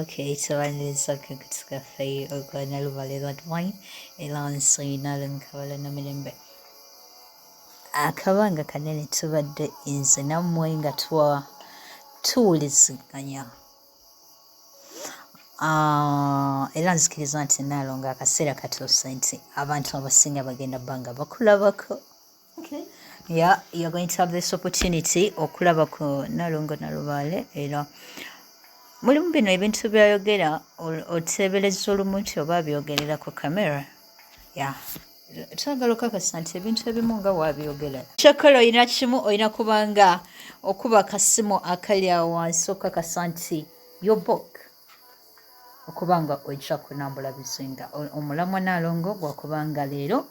Okay, so I need something to cafe or canal valley that wine, Elan Sinal and Kavala Milimbe. Akabanga kanene tubadde nze nammwe nga tuwuliziganya. Era nzikiriza nti naalo nga akaseera katuuse nti abantu abasinga bagenda bbanga bakulabako. Okay. Yeah, you're going to have this opportunity okulabako Nalongo Nalubaale era mulimu bino ebintu byayogera oteebereza olumu nti oba byogerera ku kamera. Yeah. Twagala okakasa nti ebintu ebimu nga wabyogera. Kyokkola olina kimu olina kubanga okuba akasimu akali awo wansi okakasa nti your book okubanga ojja ku Nambula Bizinga. Omulamwa Nalongo gwakubanga leero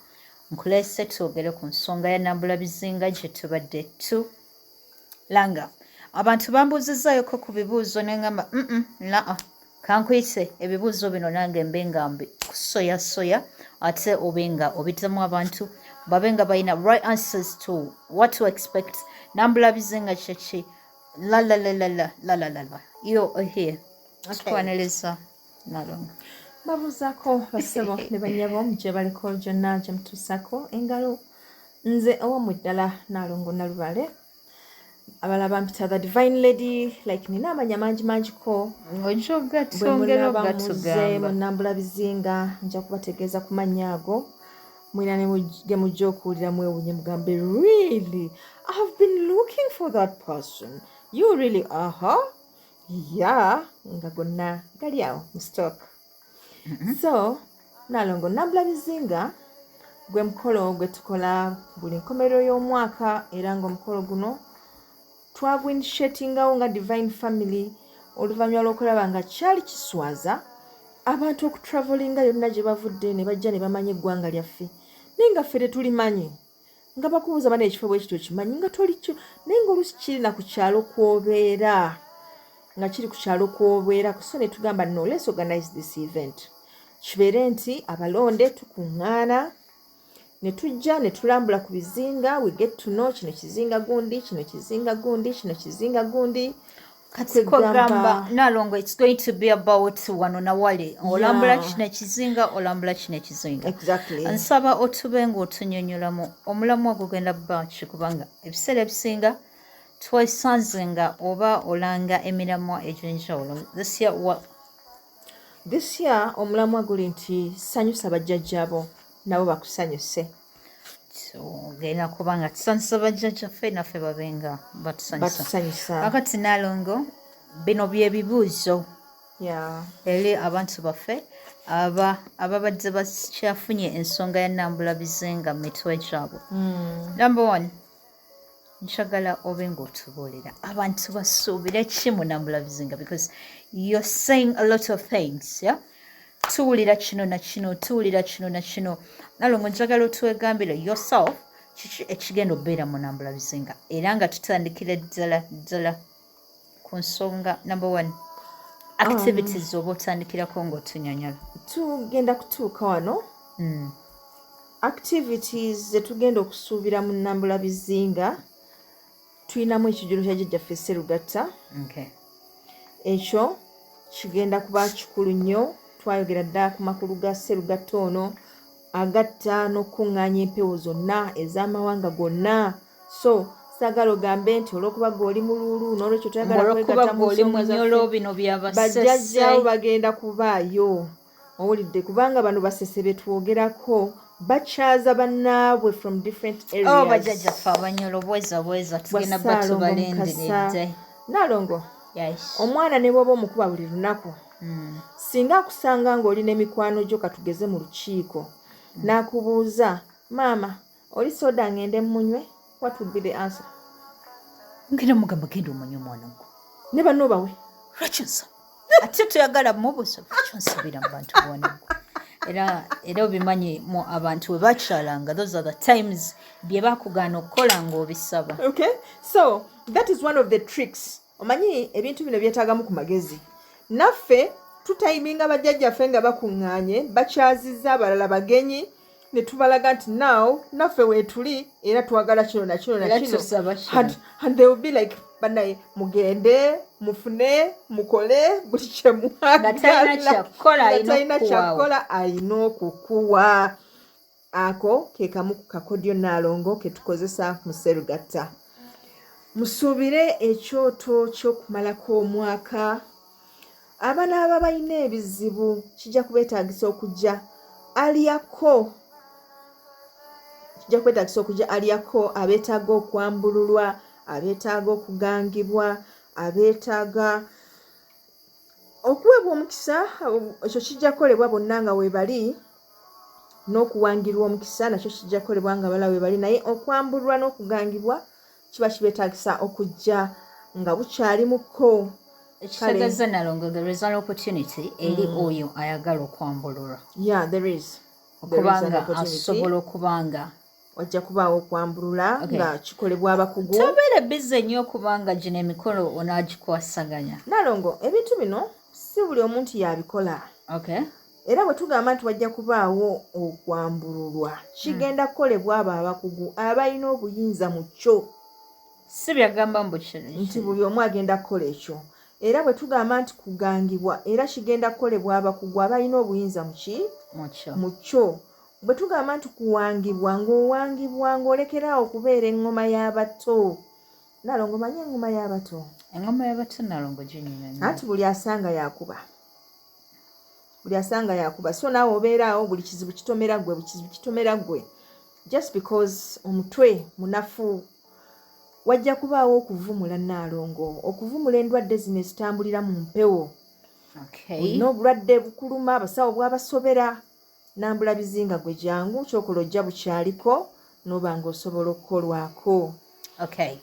nkuleese twogere ku nsonga ya Nambula Bizinga gye tubadde tulanga. Abantu bambuuzizaayoko ku bibuuzo ne ngamba kankuyise ebibuuzo bino nange mbe nga kusoyasoya ate obenga obitamu abantu babenga balina right answers to what to expect. Nambula Bizinga kyeki la yo here tukwaniriza Nalongo. Babuzaako basebo ne banyabo gye baliko gyonna gye mutuusako engalo nze owamu ddala Nalongo Nalubaale abalaba mpita the divine lady like nina amanya mangi ko ojoga twongera ogatugamba mu Nambula Bizinga nja kubategeeza ku mannya ago mwina ne mujja okuwulira mwewunye mugambe really I have been looking for that person you really yeah nga gonna gali awo mu stock. So Nalongo Nambula Bizinga gwe mukolo gwe tukola buli nkomerero y'omwaka era ng'omukolo guno twagwinitiatingawo nga divine family oluvannyuma lw'okulaba nga kyali kiswaza abantu okutravelinga yonna gye bavudde ne bajja ne bamanya eggwanga lyaffe naye nga ffe tetulimanyi nga bakubuuza bana ekifo bwe kityo kimanyi nga tolikyo naye ng'oluusi kiri na ku kyalo kw'obeera nga kiri ku kyalo kw'obeera so ne tugamba no let's organize this event kibeere nti abalonde tukuŋŋaana ne tujja ne tulambula ku bizinga we get to know kino kizinga gundi kino kizinga gundi kino kizinga gundi kati kwegamba Nalongo it's going to be about wano na wale olambula kino kizinga olambula kino kizinga exactly nsaba otube ng'otunyonyolamu omulamu ogugenda baki kubanga ebiseera ebisinga twesanze nga oba olanga emiramwa egy'enjawulo this year omulamwa guli nti sanyusa bajjajjabo nabo bakusanyuse genda kubanga tusanyusa bajjajjaffe naffe babenga batusanyusa akati Nalongo bino byebibuuzo eri abantu baffe ababadde bakyafunye ensonga ya Nambula Bizinga mu mitwe gyabwe. Number one njagala obe ng'otubuulira abantu basuubire ki mu Nambula Bizinga because you're saying a lot of things tuwulira kino na kino tuwulira kino na kino Nalongo njagala otwegambire yourself kiki ekigenda obeera mu Nambula Bizinga era nga tutandikira ddala ku nsonga number one activities oba otandikirako ng'otunyonyola tugenda kutuuka wano activities zetugenda okusuubira mu Nambula Bizinga tulinamu ekijjulo kya jjajjaffe Sserugatta ekyo kigenda kuba kikulu nnyo twayogera ddala ku makulu ga Sserugatta ono agatta n'okuŋŋaanya empewo zonna ez'amawanga gonna so saagala ogambe nti olw'okuba gw'oli mululu n'olwekyo toyagala kwegatta mu nsonga zaffe bajjajjaawo bagenda kubaayo owulidde kubanga bano basese be twogerako bakyaza bannaabwe from different areas bajjajjaffe abanyolo bweza tugenda batubalenderedde Nalongo omwana ne bw'oba omukuba buli lunaku singa akusanga ng'olina emikwano gyo katugeze mu lukiiko n'akubuuza maama oli soda ngende munywe what would be the answer? Ngenda mugamba genda omunywe omwana gwo ne banno bawe lwakyonsa ate toyagala mubuso lwakyonsubira mu bantu bwona era obimanyi mu abantu we bakyalanga those are the times bye bakugaana okukola ng'obisaba. Okay, so that is one of the tricks. Omanyi ebintu bino byetaagamu ku magezi naffe tutayiminga bajjajjaffe nga bakuŋŋaanye bakyazizza abalala bagenyi ne tubalaga nti now naffe weetuli era twagala kino na kino na kino and they will be like banaye mugende mufune mukole buli kye mwagala talina kyakola alina okukuwa. Ako ke kamu ku kakodyo Nalongo ke tukozesa mu Sserugatta. Musuubire ekyoto ky'okumalako omwaka. Abaana aba balina ebizibu kijja kubeetaagisa okujja aliyako. Kijja kwetaagisa okujja aliyako abeetaaga okwambululwa, abeetaaga okugangibwa, abeetaaga okuweebwa omukisa. Ekyo kijja kukolebwa bonna nga weebali, n'okuwangirwa omukisa nakyo kijja kukolebwa nga bala weebali, naye okwambulwa n'okugangibwa kiba kibeetaagisa okujja nga bukyali muko. Ekitegeeza Nalongo, there is an opportunity eri oyo ayagala okwambululwa. Yeah, there is. Okubanga asobola okubanga wajja kubaawo okwambulula nga kikolebwa abakugu. Tobeere bize nnyo okubanga gino emikolo onaagikwasaganya. Nalongo, ebintu bino si buli omuntu yabikola. Okay. Era bwe tugamba nti wajja kubaawo okwambululwa kigenda kukolebwa abo abakugu abalina obuyinza mu kyo. Si byagamba nti buli omu agenda kukola ekyo. Era bwe tugamba nti kugangibwa era kigenda kukolebwa abakugu abalina obuyinza mu kyo. Bwe tugamba nti kuwangibwa, ng'owangibwa ng'olekeraawo okubeera eŋŋoma y'abato. Nalongo, manyi eŋŋoma y'abato? Eŋŋoma y'abato Nalongo ginyina. Anti buli asanga yakuba. Buli asanga yakuba. So naawe obeeraawo buli kizibu kitomera gwe. Just because omutwe munafu. Wajja kubaawo okuvumula Nalongo. Okuvumula endwadde zino ezitambulira mu mpewo. Olina obulwadde bukuluma, abasawo bwabasobera. Nambula Bizinga gwe jangu kyokola ojja bukyaliko n'oba ng'osobola okukolwako.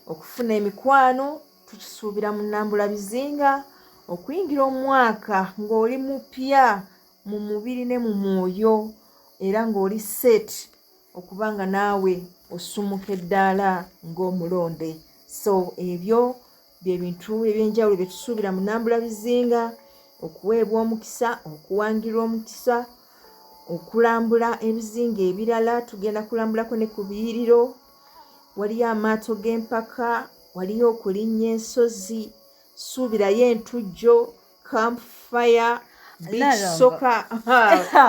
Okufuna emikwano tukisuubira mu Nambula Bizinga. Okuyingira omwaka ng'oli mupya mu mubiri ne mu mwoyo era ng'oli set okubanga naawe osumuka eddaala ng'omulonde. So ebyo bye bintu eby'enjawulo bye tusuubira mu Nambula Bizinga: okuweebwa omukisa, okuwangirwa omukisa, okulambula ebizinga ebirala. Tugenda kulambulako ne ku biyiriro. Waliyo amaato g'empaka, waliyo okulinnya ensozi, suubirayo entujjo, campfire, beach soccer.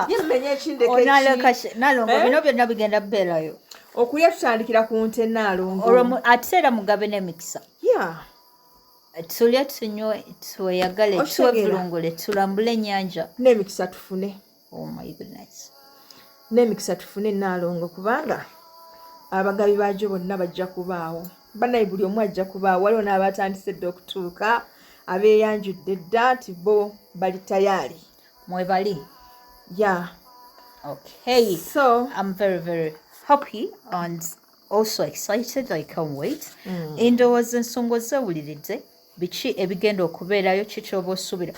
Yemmenye ekindeke Nalongo, bino byonna bigenda kubeerayo. Okulya tutandikira ku nte Nalongo. Ate era mugabe n'emikisa. Tulye tunywe tweyagale twevulungule tulambule ennyanja. N'emikisa tufune. Oh my goodness. N'emikisa tufune Nalongo kubanga abagabi baagyo bonna bajja kubaawo. Banaye buli omu ajja kubaawo. Waliwo n'abatandise dde okutuuka, abeeyanjudde dda nti bo bali tayaali. Mwebali? Yeah. Okay. So I'm very, very happy and also excited. I can't wait. Endowooza ensonga ozewuliridde biki ebigenda okubeerayo, kiki oba osuubira?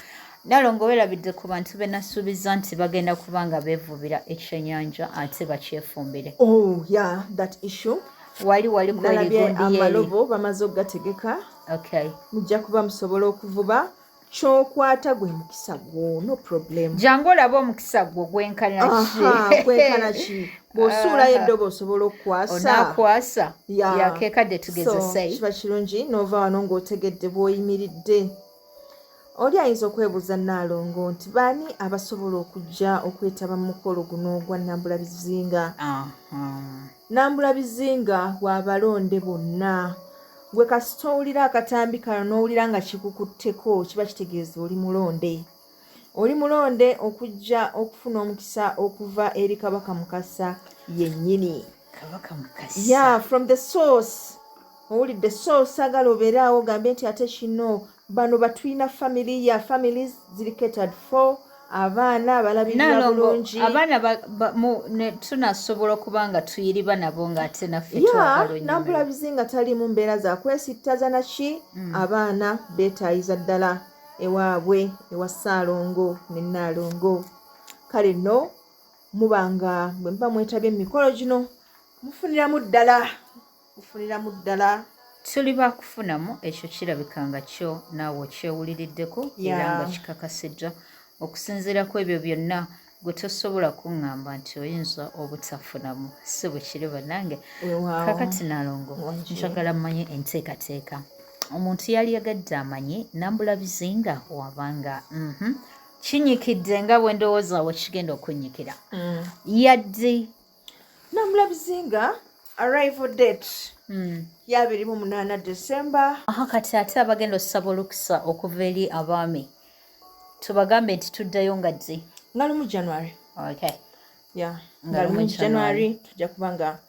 Nalongo, weerabidde ku bantu be nasuubiza nti bagenda kubanga beevubira ekyennyanja ate bakyefumbire. Oh yeah, that issue. Wali kw'erigundi amalobo bamaze okugategeka. Mujja kuba musobola okuvuba. Ky'okwata gwe mukisa gwo, no problem. Jangu olaba omukisa gwo gwenkana ki? Bw'osuulayo eddobo osobola okukwasa. Onaakwasa. Yakeekadde tugezese. Kiba kirungi n'ova wano ng'otegedde bw'oyimiridde. Oli ayinza okwebuuza Nalongo nti baani abasobola okujja okwetaba mu mukolo guno ogwa Nambula Bizinga? Nambula Bizinga bw'abalonde bonna. Gwe kasita owulira akatambi kano n'owulira nga kikukutteko, kiba kitegeeza oli mulonde. Oli mulonde okujja okufuna omukisa okuva eri Kabaka Mukasa yennyini. Kabaka Mukasa? Yeah, from the source. Owulidde source agala obeeraawo ogambe nti ate kino bano batwina families ziri catered for. Abaana balabirira bulungi. Abaana tunasobola okubanga tuyiriba nabo ng'ate naffe twagala onnyo. Nambula Bizinga tali mu mbeera za kwesittaza naki. Abaana beetaayiza ddala ewaabwe ewa Ssaalongo ne Nalongo. Kale nno mubanga bwe muba mwetabye emikolo gino mufuniramu ddala. Tuli baakufunamu ekyo kirabika nga kyo naawe okyewuliriddeko era nga kikakasiddwa. Okusinziira ku ebyo byonna gwe tosobola kuŋŋamba nti oyinza obutafunamu. Si bwe kiri bannange. Kakati Nalongo, njagala mmanye enteekateeka. omuntu yali yagadde amanye Nambula Bizinga wabanga kinyikidde nga bwe ndowooza we kigenda okunyikira yaddi Nambula Bizinga arrival date ya 28 December. Kati ate abagenda osaba olukusa okuva eri abaami tubagambe nti tuddayo nga ddi nga lumu January. Okay. Yeah. Nga lumu January tujja kubanga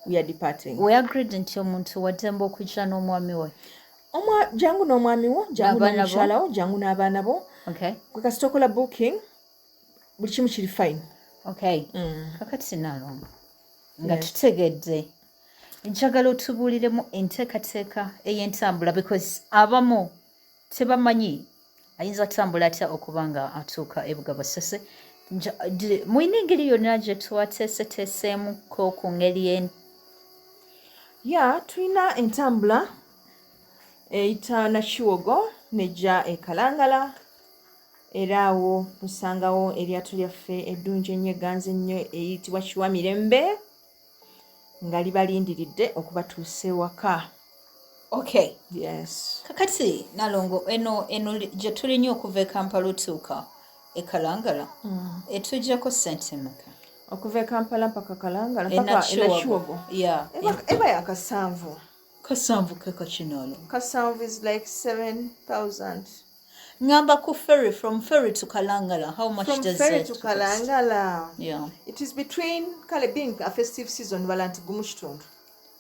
we are departing. We agreed nti omuntu waddemba okujja n'omwami we. Jangu n'omwami wo, jangu n'omukyala wo, jangu n'abaana bo. Okay. Gwe kasita okola booking buli kimu kiri fine. Okay. Kakati nalongo nga tutegedde njagala otubuuliremu enteekateeka ey'entambula because abamu tebamanyi ayinza kutambula atya okuba nga atuuka ebugabo Ssese. Muyina engeri yonna gye twateeseteeseemuko ku ngeri eni? Ya tulina entambula eyita Nakiwogo nejja e Kalangala era awo tusangawo eryato lyaffe eddungi ennyo egganze ennyo eyitibwa Kiwamirembe nga libalindiridde okubatuusa ewaka. Okay. Yes. Kakati nalongo eno gye tulinye okuva e Kampala otuuka e Kalangala etujjako ssente mmeka? Okuva e Kampala mpaka Kalangala mpaka e Nakiwogo. Yeah. Eba ya kasanvu. Kasanvu ke kakinalo? Kasanvu is like 7,000. Ngamba ku ferry, from ferry to Kalangala, how much from does ferry it to cost? Kalangala. Yeah. It is between being a festive season balanti gumu kitundu.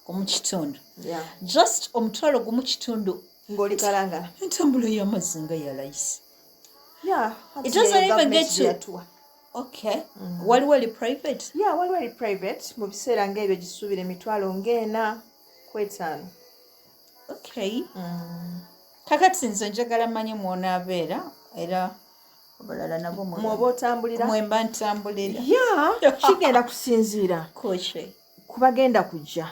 Gumu kitundu. Yeah. Just omutwalo gumu kitundu. Ngoli Kalangala. Entambula y'amazinga ya layisi. Yeah. It doesn't even get to. Okay. Wali private? Yeah, wali private. Mu biseera ng'ebyo gisuubira emitwalo ng'ena kwetaano. Okay. Kakati nze njagala manye mw'onaabeera era abalala nabo mwoba otambulira. Mwemba ntambulira. Yeah, kigenda kusinziira ku bagenda kujja.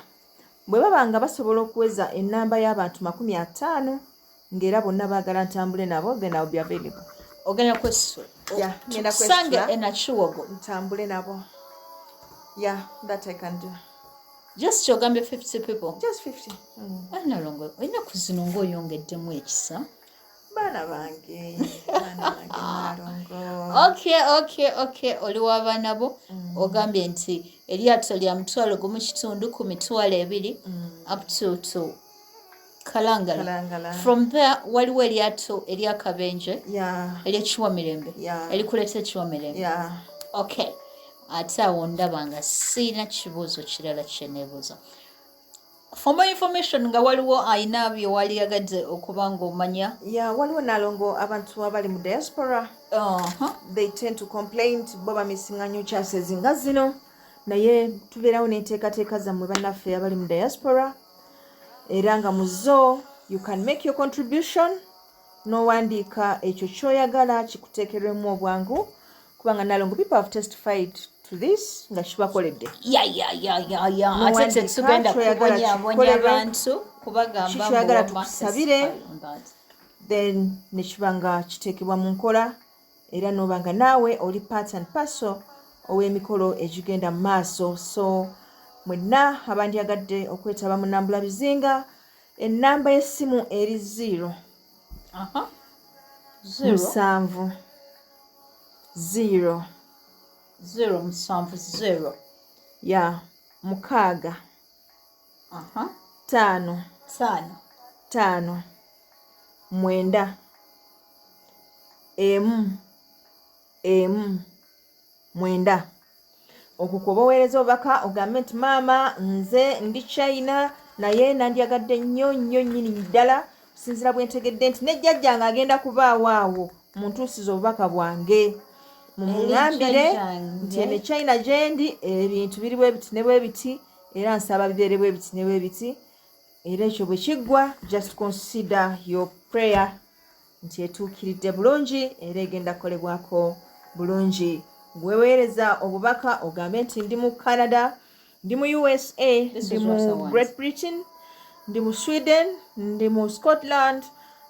Bwe baba nga basobola okuweza ennamba y'abantu 50 ng'era bonna baagala ntambule nabo, then I'll be available. Ogenda kwesula? Yeah, ngenda kwesula. Sange e Nakiwogo. Ntambule nabo. Yeah, that I can do. Just ogambye 50 people? Just 50. Nalongo, ennaku zino ng'oyongeddemu ekisa. Baana bange Nalongo. Okay. Oli w'abaana bo ogambye nti eryato lya mutwalo gumu kitundu ku mitwalo 2 up to Kalangala. From there waliwo eryato eryakabenje ery'Ekiwamirembe erikuleeta Ekiwamirembe. Okay. Ate awo ndaba nga sirina kibuuzo kirala kye neebuuza. For more information nga waliwo ayina bye wali yagadde okuba ng'omanya. Yeah, waliwo Nalongo abantu abali mu diaspora. They tend to complain bo bamisinga nnyo chances nga zino. Naye tubeerawo n'enteekateeka zammwe bannaffe abali mu diaspora. Era nga mu zo you can make your contribution. N'owandiika ekyo ky'oyagala kikuteekerwemu obwangu. Kubanga Nalongo people have testified to this nga kibakoledde. Ate tetugenda kubonyabonya abantu kubagamba ky'oyagala tukusabire, then ne kiba nga kiteekebwa mu nkola era n'oba nga naawe oli part and parcel ow'emikolo egigenda mu maaso. So mwenna abandyagadde okwetaba mu Nambula Bizinga, ennamba y'essimu eri 0 7 0 0 ya 6 5 5 9 9 okukuba oweereza obubaka ogambe nti maama nze ndi China naye nandyagadde nnyo nnyini ddala kusinziira bwe ntegedde nti ne jjajjange agenda kubaawo awo muntuusiza obubaka bwange mumuŋambire nti ene China gyendi ebintu biri bwe biti ne bwe biti era nsaba bibeere bwe biti ne bwe biti era ekyo bwe kiggwa just consider your prayer nti etuukiridde bulungi era egenda kukolebwako bulungi. Gweweereza obubaka ogambe nti ndi mu Canada, ndi mu USA, ndi mu Great Britain, ndi mu Sweden, ndi mu Scotland,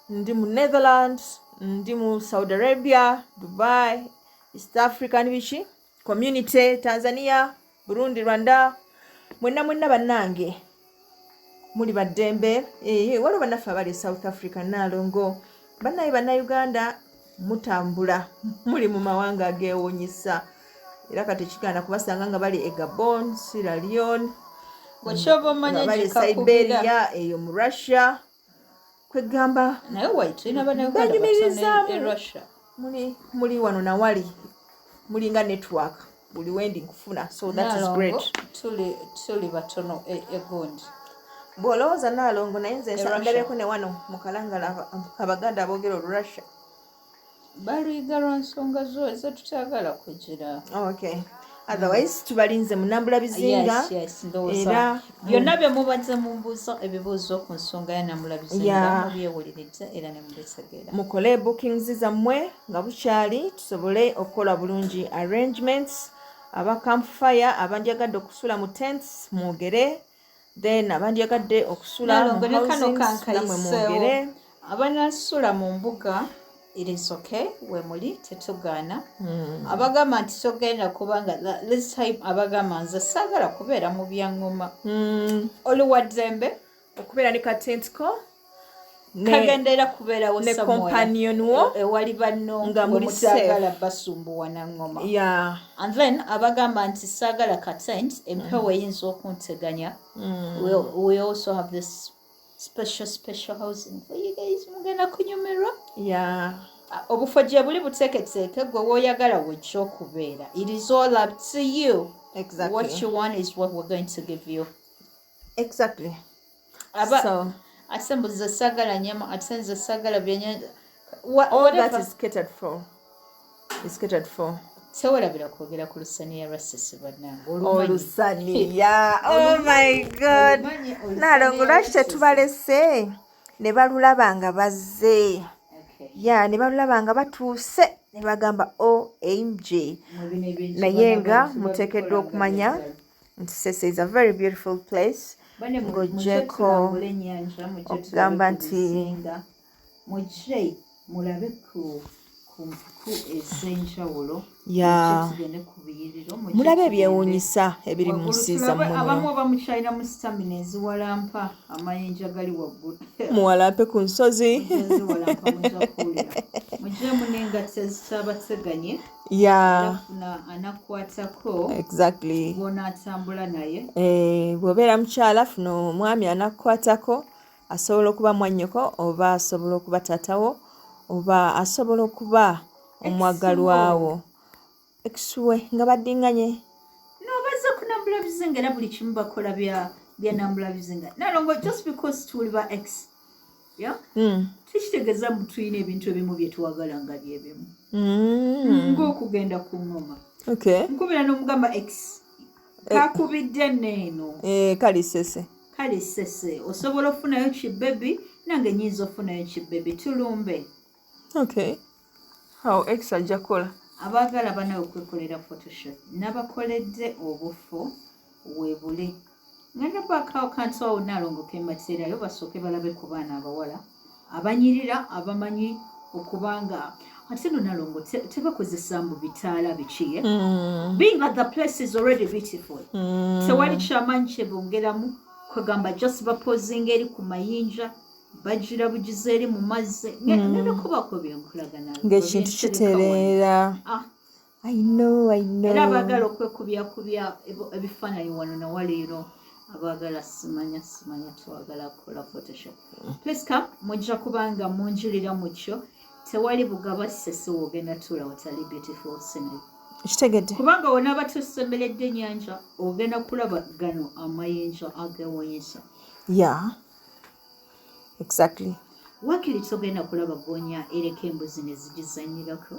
ndi mu Netherlands, ndi mu Saudi Arabia, Dubai, East Africa n'ibiki community, Tanzania, Burundi, Rwanda, mwenna bannange muli baddembe waliwo bannaffe abali South Africa Nalongo bannaye bannayuganda mutambula muli mu mawanga ageewuunyisa era kati kigaana kubasanga nga bali e Gabon, Sierra Leone, bali Siberia eyo mu Russia kwegamba naye waitulina bannayuganda batono Russia muli wano nawali mulinga network buli wendi nkufuna, so that is great. tuli batono egondi bw'olowooza Nalongo naye nze ndabeko ne wano mu Kalangala Abaganda aboogera Olurussia baliga lwa nsonga zo ezetutagala kugira. Okay, otherwise tubalinze mu Nambula Bizinga. Era byonna bye mubadde mumbuuza ebibuuzo ku nsonga ya Nambula Bizinga mubyewuliridde era ne mubitegera. Mukole bookings zammwe nga bukyali tusobole okukola bulungi arrangements. Aba campfire abandyagadde okusula mu tents mwogere, then abandyagadde okusula mu housings namwe mwogere. Abanasula mu mbuga it is okay we muli tetugaana. Abagamba nti togenda kubanga this time abagamba nze saagala kubeera mu byaŋŋoma oluwaddembe okubeera ne katent ko kagendera kubeerawo ne companion wo ewali banno nga muli mutaagala basumbuwa na ŋŋoma. And then abagamba nti saagala katent empewo eyinza okunteganya. We also have this special housing for you guys mugenda kunyumirwa. Obufo gye buli buteeketeeke gwe w'oyagala wejja okubeera. It is all up to you. Exactly. What you want is what we're going to give you. Exactly. Ate mbuze saagala nyama, ate nze saagala byennyanja. All that is catered for. Is catered for. Tewalabira kwogera ku lusaniya lwa Ssese bannange. Olusaniya. Oh my God. Nalongo lwaki tetubalese ne balulaba nga bazze. Ne balulaba nga batuuse ne bagamba OMG. Naye nga muteekeddwa okumanya nti Ssese is a very beautiful place. Ng'oggyeko okugamba nti mujje mulabe ku ezenjawulo mulabe ebyewuunyisa ebiri mu nsi zammwe abamu oba mukyalina mu stamina eziwalampa amayinja gali waggulu muwalampe ku nsozi mujje munengatta ezitabateganye Ffuna anakwatako exactly Bwona atambula naye bw'obeera mukyala Ffuna omwami anakukwatako asobola okuba mwannyoko oba asobola okuba taatawo oba asobola okuba omwagalwawo ekisuwe nga baddinganye n'obaza ku Nambula Bizinga era buli kimu bakola bya Nambula Bizinga Nalongo just because tuli ba ex tikitegeeza mbu tulina ebintu ebimu bye tuwagala nga byebimu ng'okugenda ku ŋŋoma nkubira n'omugamba ex kakubidde neeno kali Ssese osobola okufunayo kibebi nange nnyinza okufunayo kibebi tulumbe. How ex ajja kola abaagala banawe okwekolera photoshop n'abakoledde obufo weebule ngenda baakawo kantu awo Nalongo kembateerayo basooke balabe ku baana abawala abanyirira abamanyi okubanga ate no Nalongo tebakozesa mbu bitaala biki being that the place is already beautiful tewali kyamanyi kyebongeramu kwegamba just bapozinga eri ku mayinja bajira bugize eri mu mazzi ngenda kubako byenkulagana ng'ekintu kitereera I know era abaagala okwekubya ebifaananyi wano nawaleero abaagala simanya twagala kukola photoshop please come mujja kubanga munjulira mu kyo tewali bugaba Ssese wogenda tuula watali beautiful scenery kitegedde kubanga wona abatusemberedde ennyanja ogenda kulaba gano amayinja ageewuunyisa exactly wakiri togenda kulaba goonya ereka embuzi ne zigizanyirako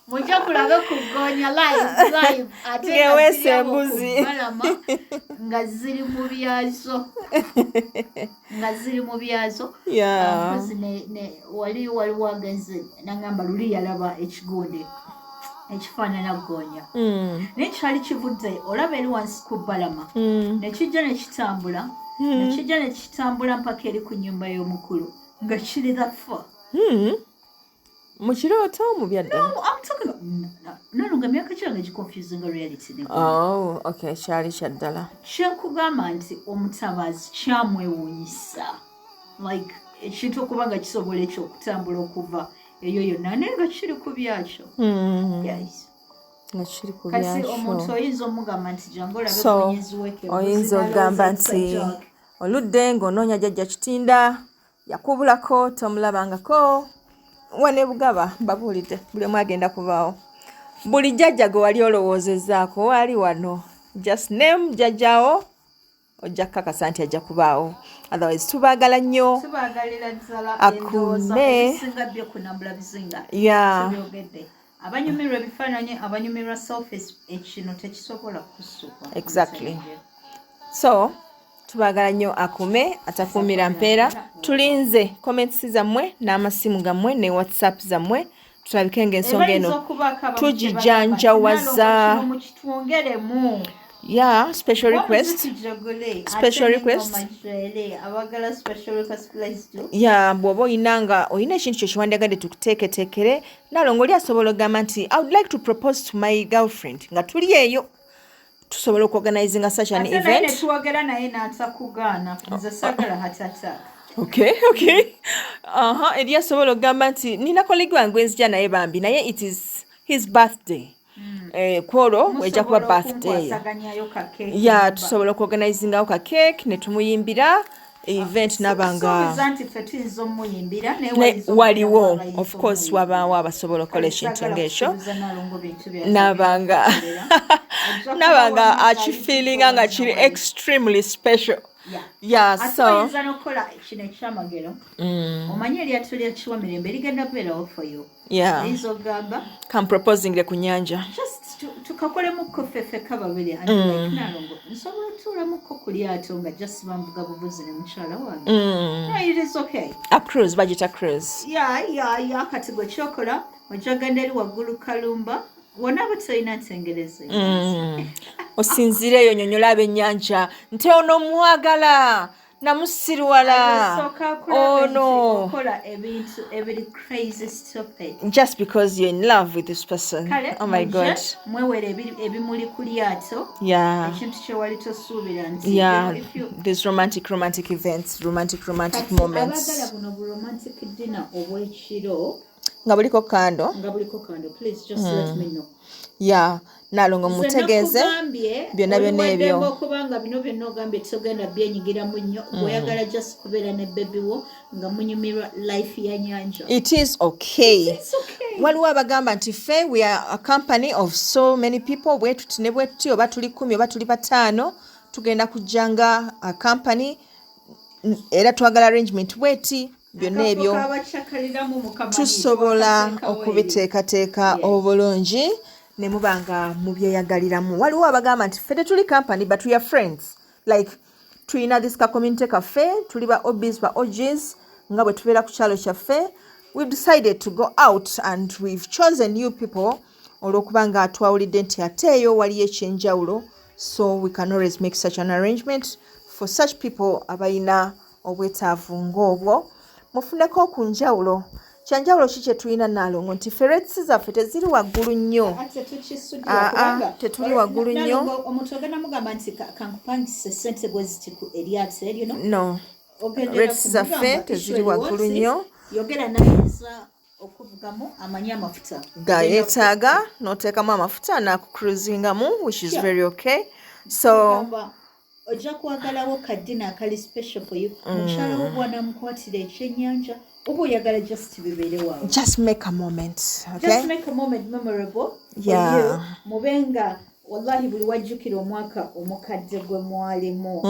mujja kulabe ku goonya live ate ngeweesa embuzi nga ziri mu byazo waliwo agenze nagamba luli yalaba ekigonde ekifaanana goonya naye kyali kivudde olaba eri wansi ku balama nekijja nekitambula mpaka eri ku nnyumba y'omukulu nga kiri that far mu kirooto mu byaddala? No, I'm talking about nalonga myaka kyange giconfusing reality ne. Oh, okay, kyali kyaddala. Kyenkugamba nti omutabaazi kyamwewuunyisa. Like ekintu okuba nga kisobola ekyo okutambula okuva eyo yonna naye nga kiri ku byakyo. Guys. Nga kiri ku byakyo. Kasi omuntu oyinza omugamba nti jangu olabe kunyezi weke. Oyinza ogamba nti oludde ng'onoonya jjajja Kitinda yakubulako tomulabangako. Wane Bugaba babuulidde buli omu agenda kubaawo. Buli jjajja gwe wali olowoozezaako wali wano. Just name jjajjaawo ojja kukakasa nti ajja kubaawo. Otherwise tubaagala nnyo. Tubaagalira ddala akume ebisinga byo ku Nambula Bizinga. Yeah. Abanyumirwa ebifaananyi, abanyumirwa selfies, ekino tekisobola kusukwa. Exactly. So tubaagala nnyo akume atakuumira mpeera. Tulinze comments zammwe n'amasimu gammwe ne WhatsApp zammwe tulabike ng'ensonga eno tugijanjawaza. Yeah, special request. Yeah, bw'oba oyina ekintu kyo kiwandiyagadde tukuteeketeekere nalongo oli asobola okugamba nti I would like to propose to my girlfriend nga tuli eyo tusobola okuorganizinga such an event. Okay. Eri asobola okugamba nti nina kolegi wange enzija naye bambi naye it is his birthday. Kwolwo wejja kuba birthday. Yeah, tusobola okuorganizingawo ka cake ne tumuyimbira event nabanga waliwo of course wabaawo abasobola okukola ekintu ng'ekyo nabanga akifeelinga nga kiri extremely special. Yeah, so yeah, come proposing le kunyanja tukakolemuko ffeffe kababiri nalongo nsobola otuulamuko ku lyato nga just bambuga bubuzi ne mukyala wange. It is okay. A cruise, bagita cruise. Yeah, kati gwe kyokola ojagenda eri waggulu kalumba wonna abatolina ntengereza. Osinzireyo nyonyola ab'ennyanja nti ono mwagala namusirwala ono just because you're in love with this person. Oh my God. Yeah, these romantic events, romantic moments. Nga buliko kando. Please just let me know. Yeah, nalongo mutegeeze byonna ebyo okubanga bino byonna ogambye togenda byenyigiramu nnyo oyagala just kubeera ne baby wo nga munyumirwa life ya nyanja. It is okay. Waliwo abagamba nti ffe we are a company of so many people bwetuti ne bwetuti oba tuli 10 oba tuli 5 tugenda kujjanga a company era twagala arrangement bweti byonna ebyo tusobola okubiteekateeka obulungi ne mubanga mubyeyagaliramu. Waliwo abagamba nti ffe tetuli company but we are friends, like tulina this community cafe, tuli ba obbies ba OGs nga bwe tubeera ku kyalo kyaffe. We've decided to go out and we've chosen new people olw'okuba nga twawulidde nti ate eyo waliyo ekyenjawulo, so we can always make such an arrangement for such people abayina obwetaavu ng'obwo. Mufuneko ku njawulo. Kyanjawulo ki kye tulina nalongo nti ffe rates zaffe teziri waggulu nnyo. Tetuli waggulu nnyo. Omuntu ogenda mugamba nti kankupangise ssente bwe ziti ku eryato eryo no. Rates zaffe teziri waggulu nnyo. Yogera nayinza okuvugamu amanyi amafuta gayeetaaga n'oteekamu amafuta n'akukruisingamu, which is very okay. So ojja kwagalawo kaddina akali special for you. Mukyala wo bw'anamukwatira ekyennyanja oba oyagala just bibeere waawe. Just make a moment, okay? Just make a moment memorable. Yeah. Mubenga wallahi buli wajjukira omwaka omukadde gwe mwalimu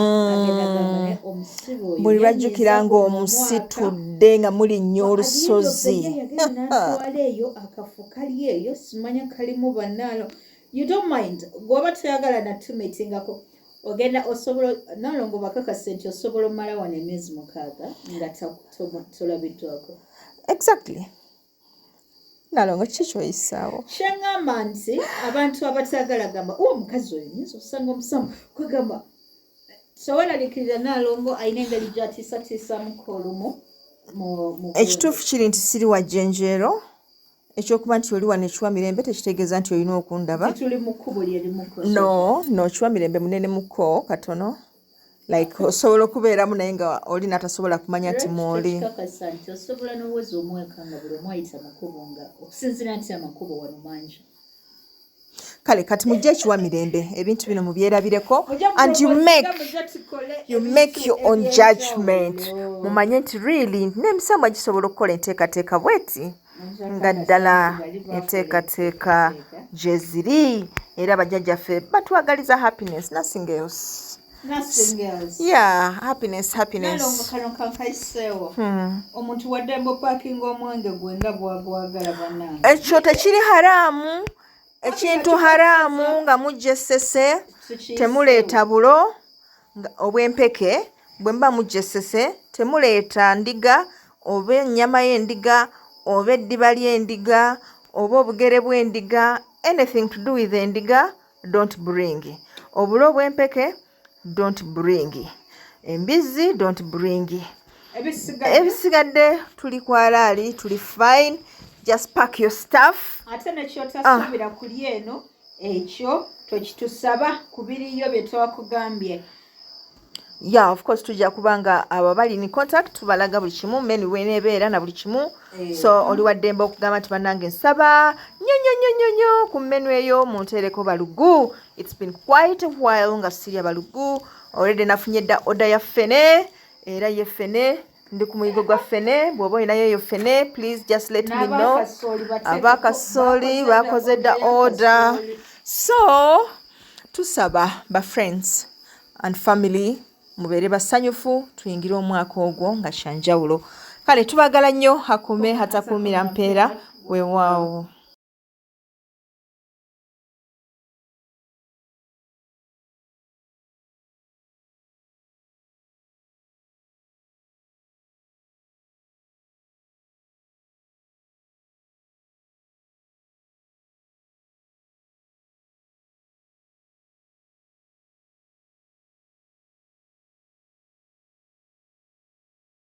buli wajjukira ng'omusitudde nga mulinnya olusozi eyo akafu kali eyo simanya kalimu bannaalo. You don't mind gw'oba toyagala natumetingako ogenda osobola nalongo bakakase nti osobola omala wano emyezi 6 nga tolabiddwako. Exactly. Nalongo kikyoyisaawo kyeŋŋamba nti abantu abatagala gamba omukazi oyo nyinza osanga omusamu kwegamba sowalalikirira nalongo ayina engeri gyatiisatiisamuko olumu. Ekituufu kiri nti siri wajjenjeero ekyokuba nti oli wano ekiwa mirembe tekitegeeza nti olina okundaba. No kiwa mirembe munene muko katono like osobola okubeeramu naye nga oli natasobola kumanya nti mwoli. Kale kati mujje ekiwa mirembe ebintu bino mubyerabireko and you make your own judgment. Mumanye nti really n'emisamwa gisobola okukola enteekateeka bweti nga ddala enteekateeka gye ziri era bajjajjaffe batwagaliza happiness, nothing else. Yeah, happiness. Omuntu wadde parking omwenge gwe nga bwagwagala bannange. Ekyo tekiri haramu. Ekintu haramu nga mujje Ssese temuleeta bulo obw'empeke. Bwe mba mujje Ssese temuleeta ndiga oba ennyama y'endiga oba eddiba ly'endiga oba obugere bw'endiga. Anything to do with endiga don't bring. Obulo obw'empeke don't bring. Embizi don't bring. Ebisigadde tuli kwalaali, tuli fine. Just pack your stuff. Ate nekyo tasubira kuli eno ekyo tokitusaba kubiriyo bye twakugambye. Yeah, of course tujja kubanga abo bali ni contact tubalaga buli kimu menu wenebeera na buli kimu. So oli waddemba okugamba nti bannange nsaba nyonyo ku menu eyo munteereko balugu. It's been quite a while nga sirya balugu. Already nafunye dda order ya ffene era ye ffene ndi ku muyigo gwa ffene. Bw'oba olinayo eyo ffene please just let me know. Abakasooli bakoze dda order. So tusaba ba friends and family mubeere basanyufu tuyingire omwaka ogwo nga kyanjawulo. Kale tubagala nnyo hakume hatakuumira mpeera weewaawo.